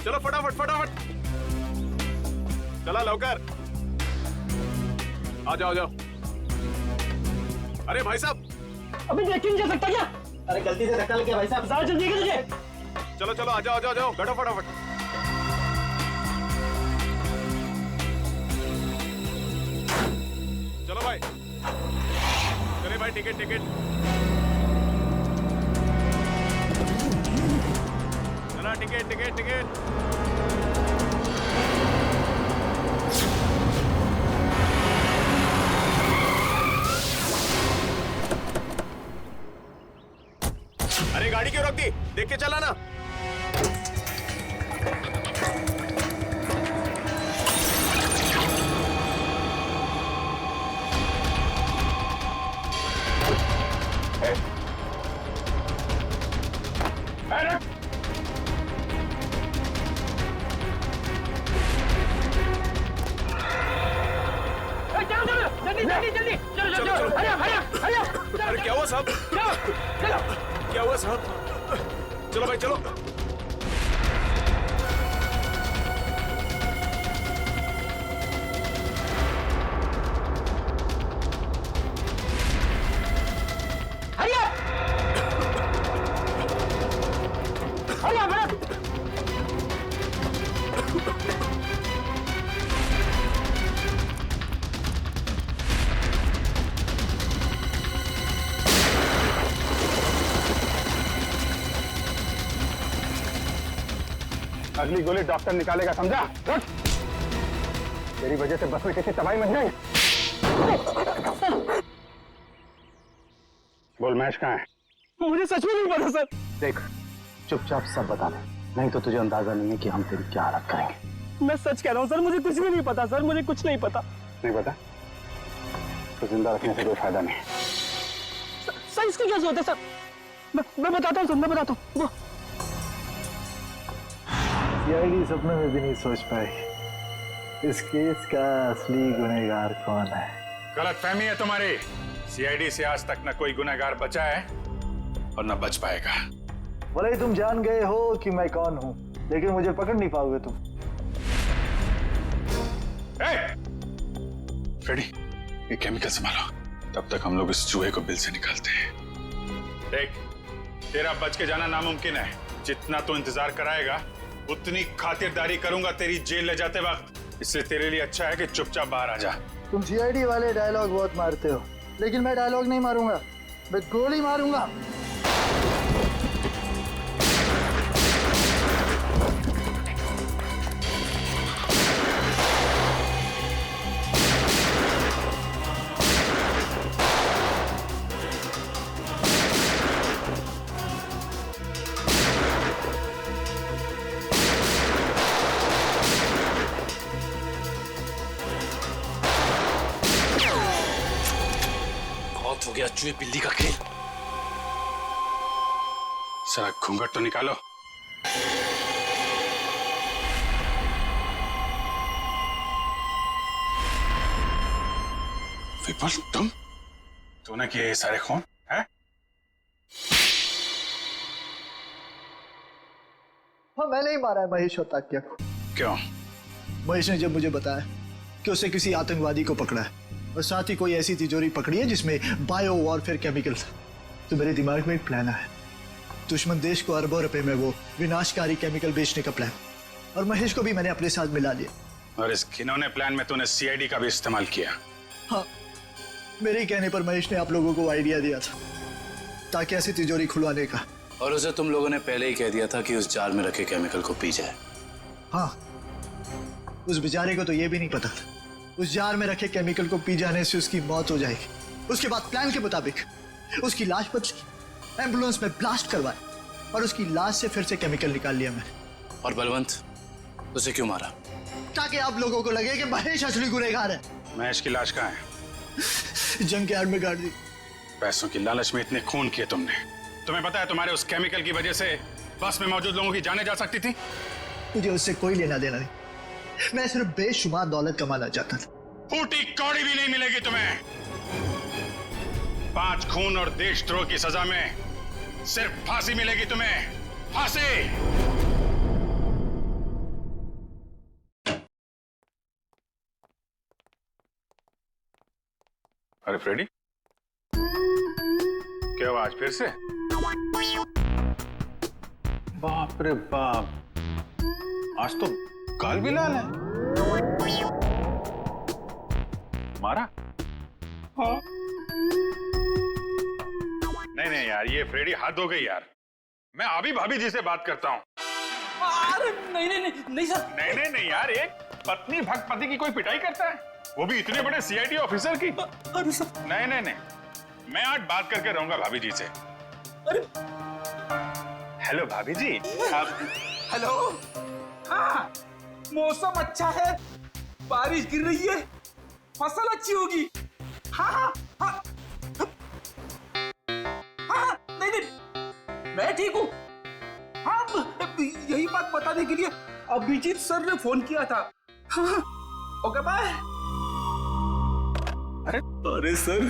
चलो, फटाफट फटाफट चला लवकर, आ जाओ जाओ। अरे भाई साहब, अभी देख नहीं जा सकता क्या? अरे गलती से धक्का लग गया भाई साहब, ज्यादा जल्दी है तुझे। चलो चलो आ जाओ जाओ, बैठो फटाफट। चलो भाई, चले भाई, टिकट टिकट, चला टिकट टिकट टिकट। अरे गाड़ी क्यों रोक दी? देख के चला ना। अरे क्या हुआ साहब? क्या हुआ साहब? चलो भाई चलो। अगली गोली डॉक्टर निकालेगा, समझा? रुक! तेरी वजह से बस में किसी तबाही मच जाएगी। बोल, महेश कहाँ है? मुझे सच में नहीं पता सर। देख, चुपचाप सब बता दे, नहीं तो तुझे अंदाजा नहीं है कि हम तेरी क्या हालत करेंगे। मैं सच कह रहा हूँ सर, मुझे कुछ भी नहीं पता सर, मुझे कुछ नहीं पता। नहीं पता? तो जिंदा रखने से कोई फायदा नहीं। सर इसकी क्या जरूरत है सर? मैं बताता हूँ सर, मैं बताता हूँ। सीआईडी सपने में भी नहीं सोच पाई इस केस का असली गुनहगार कौन है। गलतफहमी है तुम्हारी। सीआईडी से आज तक न कोई गुनहगार बचा है और न बच पाएगा। भले ही तुम जान गए हो कि मैं कौन हूं, लेकिन मुझे पकड़ नहीं पाओगे तुम। फ्रेडी, ये केमिकल संभालो, तब तक हम लोग इस चूहे को बिल से निकालते हैं। देख, तेरा बच के जाना नामुमकिन है। जितना तू इंतजार कराएगा उतनी खातिरदारी करूंगा तेरी जेल ले जाते वक्त। इसलिए तेरे लिए अच्छा है कि चुपचाप बाहर आ जा। तुम सीआईडी वाले डायलॉग बहुत मारते हो, लेकिन मैं डायलॉग नहीं मारूंगा, मैं गोली मारूंगा। हो गया चूहे बिल्ली का खेल। सारा घूंघट तो निकालो। विपुल, तूने किए ये सारे खून है? हाँ, मैंने ही मारा है महेश और ताकिया को। क्यों? महेश ने जब मुझे बताया कि उसे किसी आतंकवादी को पकड़ा है और साथ ही कोई ऐसी तिजोरी पकड़ी है जिसमें बायो वॉरफेयर केमिकल था, तो मेरे दिमाग में एक प्लान है। दुश्मन देश को अरबों रुपए में वो विनाशकारी केमिकल बेचने का प्लान, और महेश को भी मैंने अपने साथ मिला लिया। और इस घिनौने प्लान में तूने सीआईडी का भी इस्तेमाल किया। हाँ, मेरे ही कहने पर महेश ने आप लोगों को आइडिया दिया था ताकि ऐसी तिजोरी खुलवाने का। और उसे तुम लोगों ने पहले ही कह दिया था कि उस जार में रखे केमिकल को पी जाए। हाँ, उस बेचारे को तो ये भी नहीं पता था उस जार में रखे केमिकल को पी जाने से उसकी मौत हो जाएगी। उसके बाद प्लान के मुताबिक उसकी लाश बदली, एम्बुलेंस में ब्लास्ट करवाए और उसकी लाश से फिर से केमिकल निकाल लिया मैंने। और बलवंत, उसे क्यों मारा? ताकि आप लोगों को लगे कि महेश असली गुनहगार है। महेश की लाश कहाँ है? जंग के आड़ में गाड़ दी। पैसों की लालच में इतने खून किए तुमने। तुम्हें पता है तुम्हारे उस केमिकल की वजह से बस में मौजूद लोगों की जानें जा सकती थी। मुझे उससे कोई लेना देना नहीं, मैं सिर्फ बेशुमार दौलत कमाना चाहता था। फूटी कौड़ी भी नहीं मिलेगी तुम्हें। 5 खून और देशद्रोह की सजा में सिर्फ फांसी मिलेगी तुम्हें, फांसी। अरे फ्रेडी, क्या हुआ आज फिर से? बाप रे बाप, आज तो गाल भी लाल है। मारा? हाँ। नहीं यार, ये फ्रेडी हद हो गई यार। मैं अभी भाभी जी से बात करता हूँ। अरे नहीं सर। नहीं यार, एक पत्नी भक्त पति की कोई पिटाई करता है, वो भी इतने बड़े सीआईडी ऑफिसर की? अरे सर। नहीं, मैं आज बात करके रहूंगा भाभी जी से। अरे हेलो भाभी जी। हेलो। हाँ, मौसम अच्छा है, बारिश गिर रही है, फसल अच्छी होगी। हाँ, नहीं, मैं ठीक हूँ। हाँ, यही बात बताने के लिए अभिजीत सर ने फोन किया था। हाँ, ओके बाय। अरे सर,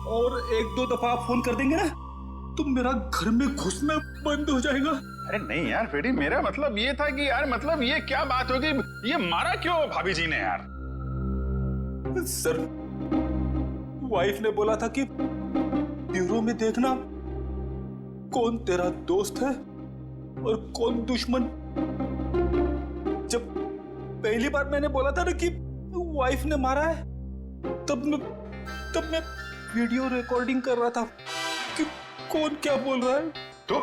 और 1-2 दफा आप फोन कर देंगे ना तो मेरा घर में घुसना बंद हो जाएगा। अरे नहीं यार फ्रेडी, मेरा मतलब ये था कि यार, मतलब ये क्या बात होगी, ये मारा क्यों भाभी जी ने यार? सर, वाइफ ने बोला था कि ब्यूरो में देखना कौन तेरा दोस्त है और कौन दुश्मन। जब पहली बार मैंने बोला था ना कि वाइफ ने मारा है, तब मैं वीडियो रिकॉर्डिंग कर रहा था कि कौन क्या बोल रहा है। तो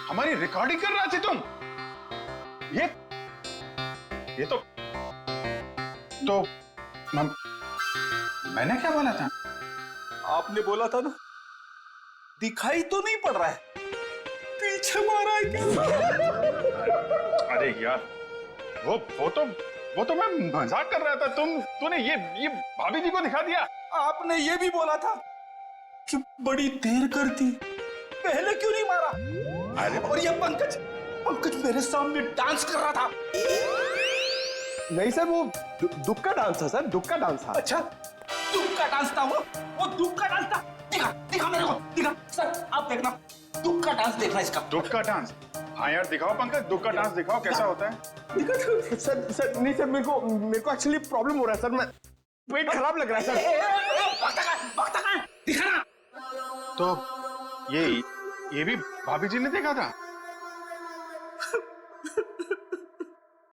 हमारी रिकॉर्डिंग कर रहा थे तुम? ये तो मैंने क्या बोला था? आपने बोला था ना, दिखाई तो नहीं पड़ रहा है, पीछे मारा है क्या? अरे यार, वो तो मैं मजाक कर रहा था। तूने ये भाभी जी को दिखा दिया। आपने ये भी बोला था कि बड़ी देर कर दी, पहले क्यों नहीं मारा? अरे और ये पंकज मेरे सामने डांस कर रहा था। नहीं सर, वो दुख का डांस था सर, दुख का डांस था। अच्छा, दुख का डांस था वो दुख का डांस था। दिखा मेरे को, दिखा सर, आप देखना, दुख का डांस देखना इसका। दुख का डांस? हाँ यार दिखाओ पंकज, दुख का डांस दिखाओ, कैसा होता है? सर नहीं सर, मेरे को एक्चुअली प्रॉब्लम हो रहा है सर, मैं पेट खराब लग रहा है सर। दिखा ना। तो ये भी भाभी जी ने देखा था?